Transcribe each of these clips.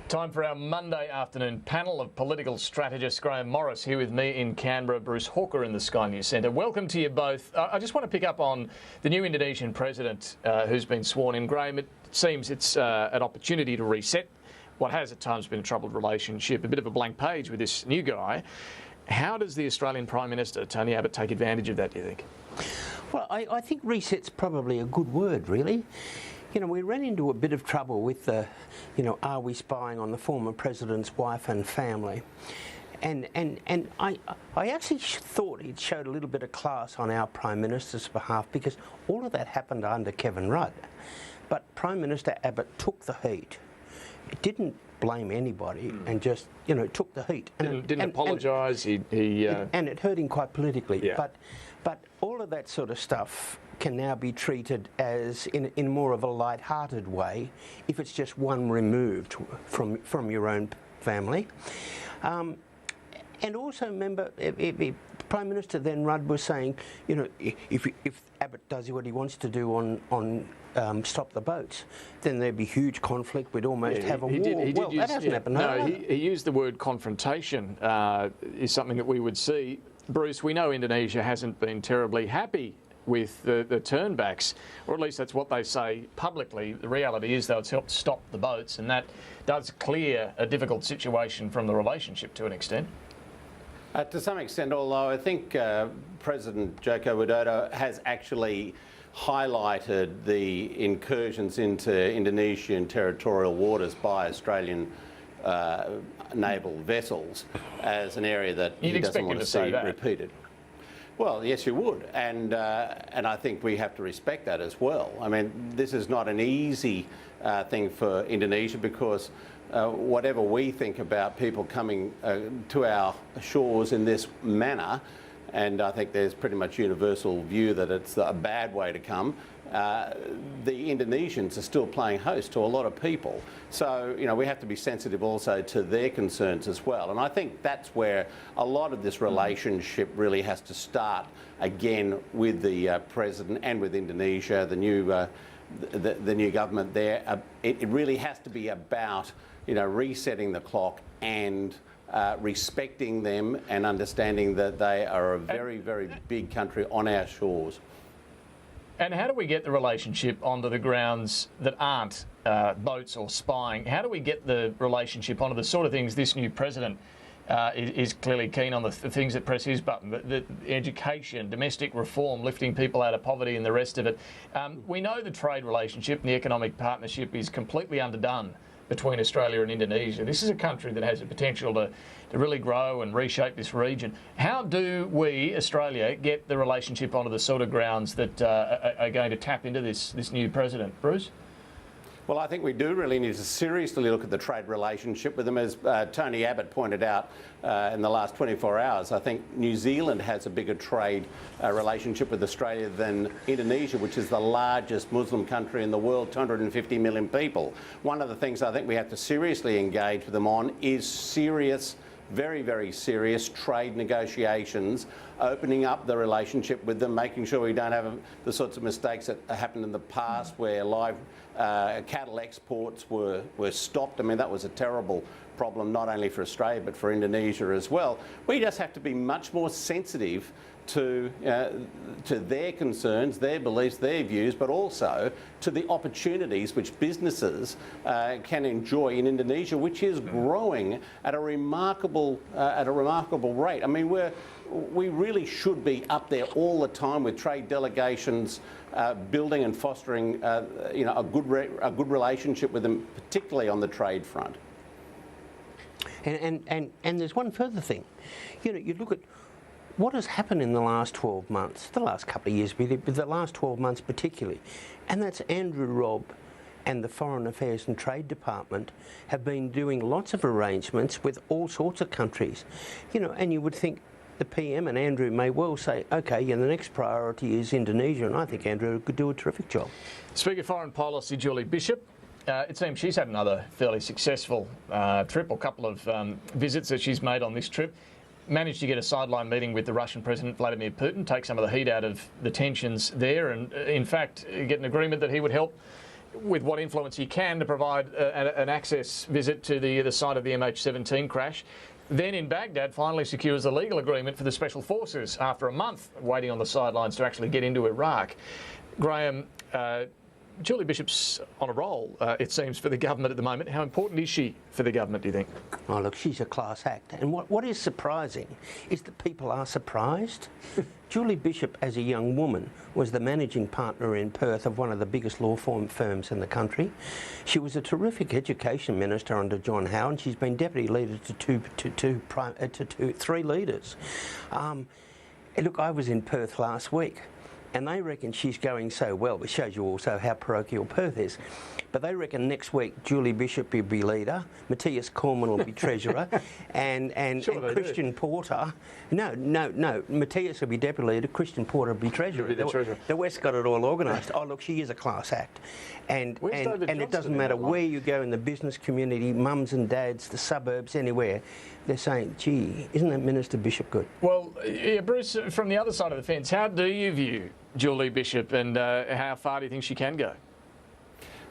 Time for our Monday afternoon panel of political strategist Grahame Morris here with me in Canberra, Bruce Hawker in the Sky News Centre. Welcome to you both. I just want to pick up on the new Indonesian president who's been sworn in. Grahame, it seems it's an opportunity to reset what has at times been a troubled relationship, a bit of a blank page with this new guy. How does the Australian Prime Minister, Tony Abbott, take advantage of that, do you think? Well, I think reset's probably a good word, really. You know, we ran into a bit of trouble with the, are we spying on the former president's wife and family? And I actually thought it showed a little bit of class on our Prime Minister's behalf, because all of that happened under Kevin Rudd. But Prime Minister Abbott took the heat. It didn't blame anybody and just, took the heat. And didn't apologise. And it hurt him quite politically. Yeah. But all of that sort of stuff can now be treated as in more of a light-hearted way if it's just one removed from your own family. And also remember, Prime Minister then Rudd was saying, if Abbott does what he wants to do on stop the boats, then there'd be huge conflict. We'd almost have a war. That hasn't happened. No, he used the word confrontation is something that we would see. Bruce, we know Indonesia hasn't been terribly happy with the turnbacks, or at least that's what they say publicly. The reality is, though, it's helped stop the boats, and that does clear a difficult situation from the relationship to an extent. To some extent, although I think President Joko Widodo has actually highlighted the incursions into Indonesian territorial waters by Australian naval vessels as an area that he doesn't want to see repeated. Well, yes, you would, and I think we have to respect that as well. I mean, this is not an easy thing for Indonesia, because whatever we think about people coming to our shores in this manner, and I think there's pretty much universal view that it's a bad way to come, the Indonesians are still playing host to a lot of people. So, we have to be sensitive also to their concerns as well. And I think that's where a lot of this relationship really has to start again with the president and with Indonesia, the new government there. It really has to be about, resetting the clock and respecting them and understanding that they are a very, very big country on our shores. And how do we get the relationship onto the grounds that aren't boats or spying? How do we get the relationship onto the sort of things this new president is clearly keen on, the things that press his button, the education, domestic reform, lifting people out of poverty and the rest of it? We know the trade relationship and the economic partnership is completely underdone between Australia and Indonesia. This is a country that has the potential to really grow and reshape this region. How do we, Australia, get the relationship onto the sort of grounds that are going to tap into this new president? Bruce? Well, I think we do really need to seriously look at the trade relationship with them. As Tony Abbott pointed out in the last 24 hours, I think New Zealand has a bigger trade relationship with Australia than Indonesia, which is the largest Muslim country in the world, 250 million people. One of the things I think we have to seriously engage with them on is serious, very, very serious trade negotiations, opening up the relationship with them, making sure we don't have the sorts of mistakes that happened in the past where live cattle exports were stopped. I mean, that was a terrible problem, not only for Australia but for Indonesia as well. We just have to be much more sensitive to their concerns, their beliefs, their views, but also to the opportunities which businesses can enjoy in Indonesia, which is growing at a remarkable rate. I mean, we really should be up there all the time with trade delegations, building and fostering a good relationship with them, particularly on the trade front. And there's one further thing. You look at what has happened in the last 12 months, the last couple of years, but the last 12 months particularly, and that's Andrew Robb and the Foreign Affairs and Trade Department have been doing lots of arrangements with all sorts of countries. And you would think the PM and Andrew may well say, OK, the next priority is Indonesia, and I think Andrew could do a terrific job. Speaker of Foreign Policy, Julie Bishop. It seems she's had another fairly successful trip, or couple of visits that she's made on this trip. Managed to get a sideline meeting with the Russian President Vladimir Putin, take some of the heat out of the tensions there, and in fact get an agreement that he would help with what influence he can, to provide an access visit to the site of the MH17 crash. Then in Baghdad finally secures a legal agreement for the Special Forces after a month waiting on the sidelines to actually get into Iraq. Grahame, Julie Bishop's on a roll, it seems, for the government at the moment. How important is she for the government, do you think? Oh, look, she's a class act. And what is surprising is that people are surprised. Julie Bishop, as a young woman, was the managing partner in Perth of one of the biggest law firms in the country. She was a terrific education minister under John Howe, and she's been deputy leader to three leaders. Look, I was in Perth last week, and they reckon she's going so well. It shows you also how parochial Perth is. But they reckon next week Julie Bishop will be leader, Matthias Cormann will be treasurer, and Christian Porter. No. Matthias will be deputy leader, Christian Porter will be treasurer. Be the treasurer. The West got it all organised. Oh, look, she is a class act. And it doesn't matter where you go in the business community, mums and dads, the suburbs, anywhere, they're saying, gee, isn't that Minister Bishop good? Well, yeah, Bruce, from the other side of the fence, how do you view Julie Bishop, and how far do you think she can go?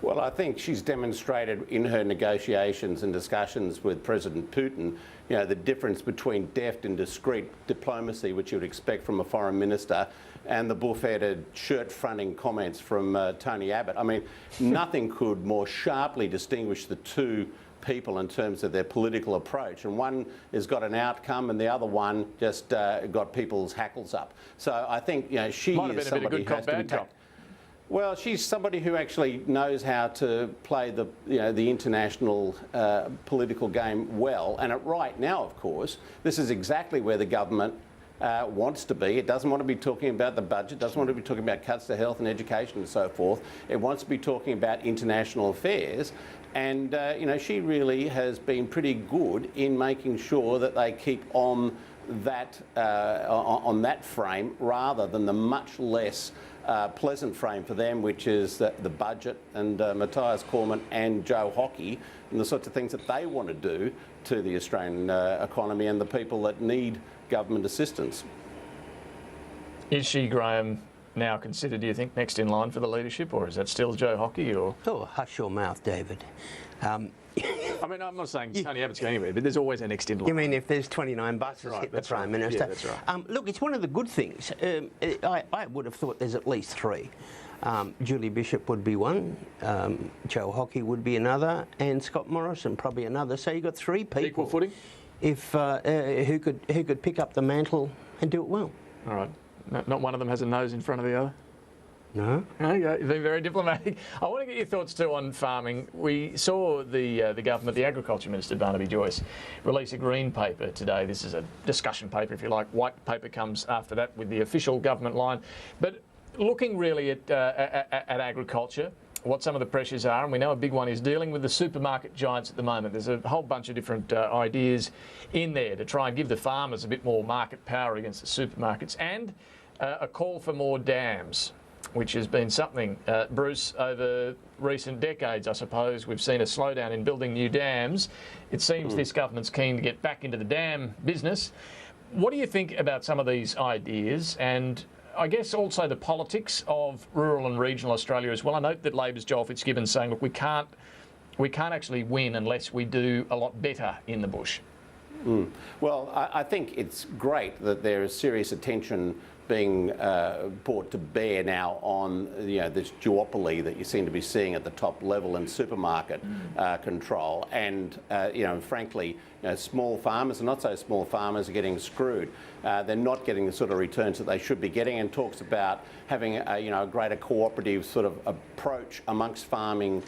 Well, I think she's demonstrated in her negotiations and discussions with President Putin, the difference between deft and discreet diplomacy, which you would expect from a foreign minister, and the buffeted shirt-fronting comments from Tony Abbott. I mean, nothing could more sharply distinguish the two people in terms of their political approach, and one has got an outcome and the other one just got people's hackles up. So I think she is somebody who has to be taken. Well, she's somebody who actually knows how to play the international political game well, and right now, of course, this is exactly where the government wants to be. It doesn't want to be talking about the budget, doesn't want to be talking about cuts to health and education and so forth. It wants to be talking about international affairs. And, she really has been pretty good in making sure that they keep on that frame rather than the much less pleasant frame for them, which is the budget and Matthias Cormann and Joe Hockey and the sorts of things that they want to do to the Australian economy and the people that need government assistance. Is she, Grahame, now considered, do you think, next in line for the leadership, or is that still Joe Hockey? Or oh, hush your mouth, David. I mean, I'm not saying Tony Abbott's going anywhere, but there's always a next in line. You mean if there's 29 buses hit the Prime Minister? Yeah, that's right. Look, it's one of the good things. I would have thought there's at least three. Julie Bishop would be one, Joe Hockey would be another, and Scott Morrison probably another. So you've got three people. Equal footing? Who could pick up the mantle and do it well. All right. Not one of them has a nose in front of the other? No. Okay, you've been very diplomatic. I want to get your thoughts too on farming. We saw the government, the Agriculture Minister, Barnaby Joyce, release a green paper today. This is a discussion paper, if you like. White paper comes after that with the official government line. But looking really at agriculture, what some of the pressures are, and we know a big one is dealing with the supermarket giants at the moment. There's a whole bunch of different ideas in there to try and give the farmers a bit more market power against the supermarkets, and a call for more dams, which has been something, Bruce, over recent decades, I suppose. We've seen a slowdown in building new dams. It seems this government's keen to get back into the dam business. What do you think about some of these ideas, and I guess also the politics of rural and regional Australia as well? I note that Labor's Joel Fitzgibbon's saying, look, we can't actually win unless we do a lot better in the bush. Well, I think it's great that there is serious attention being brought to bear now on this duopoly that you seem to be seeing at the top level in supermarket control, and frankly, small farmers and not so small farmers are getting screwed. They're not getting the sort of returns that they should be getting, and talks about having a greater cooperative sort of approach amongst farming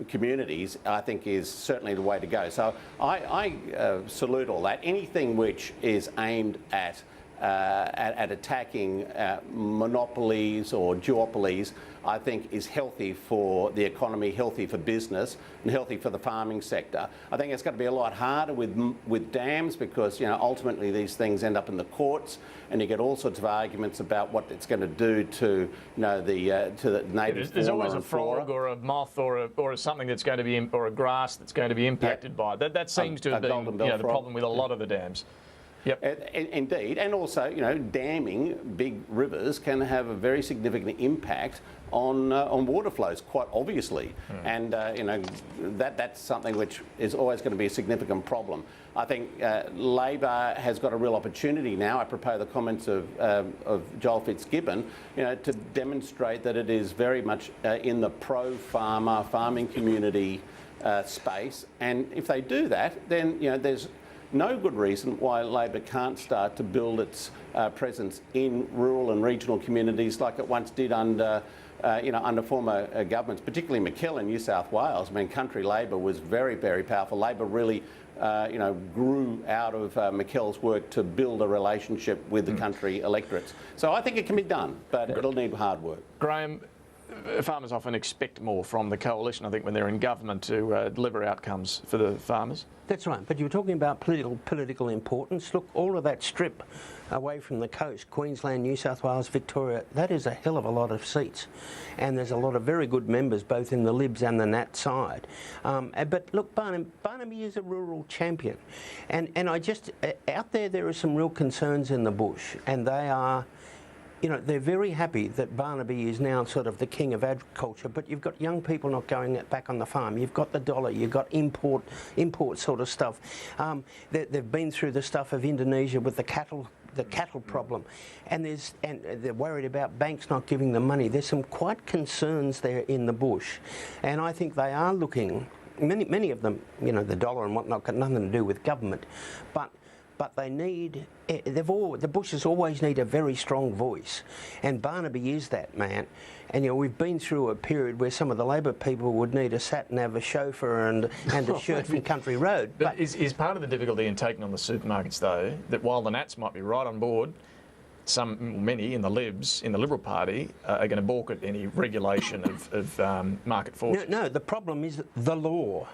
communities, I think is certainly the way to go. So I salute all that. Anything which is aimed at attacking monopolies or duopolies, I think is healthy for the economy, healthy for business, and healthy for the farming sector. I think it's going to be a lot harder with dams, because ultimately these things end up in the courts, and you get all sorts of arguments about what it's going to do to the native There's fauna always a and flora. frog or a moth or something that's going to be or a grass that's going to be impacted by that. That seems to have been the problem with a lot of the dams. Yep. Indeed, and also, you know, damming big rivers can have a very significant impact on water flows, quite obviously, and you know, that's something which is always going to be a significant problem. I think Labor has got a real opportunity now, apropos the comments of Joel Fitzgibbon, you know, to demonstrate that it is very much in the pro-farmer, farming community space, and if they do that, then, you know, there's no good reason why Labor can't start to build its presence in rural and regional communities like it once did under under former governments, particularly McKell in New South Wales. I mean, country Labor was very, very powerful. Labor really, grew out of McKell's work to build a relationship with the country electorates. So I think it can be done, but it'll need hard work. Grahame, farmers often expect more from the coalition, I think, when they're in government to deliver outcomes for the farmers. That's right, but you were talking about political importance. Look, all of that strip away from the coast, Queensland, New South Wales, Victoria, that is a hell of a lot of seats. And there's a lot of very good members, both in the Libs and the Nat side. But look, Barnaby is a rural champion. And I just, out there are some real concerns in the bush, and they are, you know, they're very happy that Barnaby is now sort of the king of agriculture, but you've got young people not going back on the farm. You've got the dollar, you've got import sort of stuff. They've been through the stuff of Indonesia with the cattle problem, and they're worried about banks not giving them money. There's some quite concerns there in the bush, and I think they are looking. Many of them, you know, the dollar and whatnot, got nothing to do with government, but they need. The Bushes always need a very strong voice, and Barnaby is that man. And you know, we've been through a period where some of the Labor people would need a sat-nav, a chauffeur, and a shirt from Country Road. But is part of the difficulty in taking on the supermarkets, though, that while the Nats might be right on board, many in the Libs, in the Liberal Party, are going to balk at any regulation of market forces? No, the problem is the law.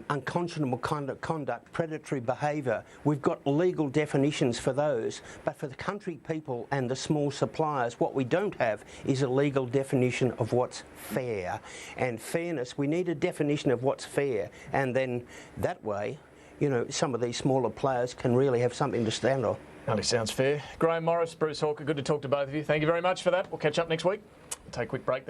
Unconscionable conduct, predatory behaviour. We've got legal definitions for those, but for the country people and the small suppliers, what we don't have is a legal definition of what's fair. And fairness, we need a definition of what's fair, and then that way, you know, some of these smaller players can really have something to stand on. Only sounds fair. Grahame Morris, Bruce Hawker, good to talk to both of you. Thank you very much for that. We'll catch up next week. We'll take a quick break.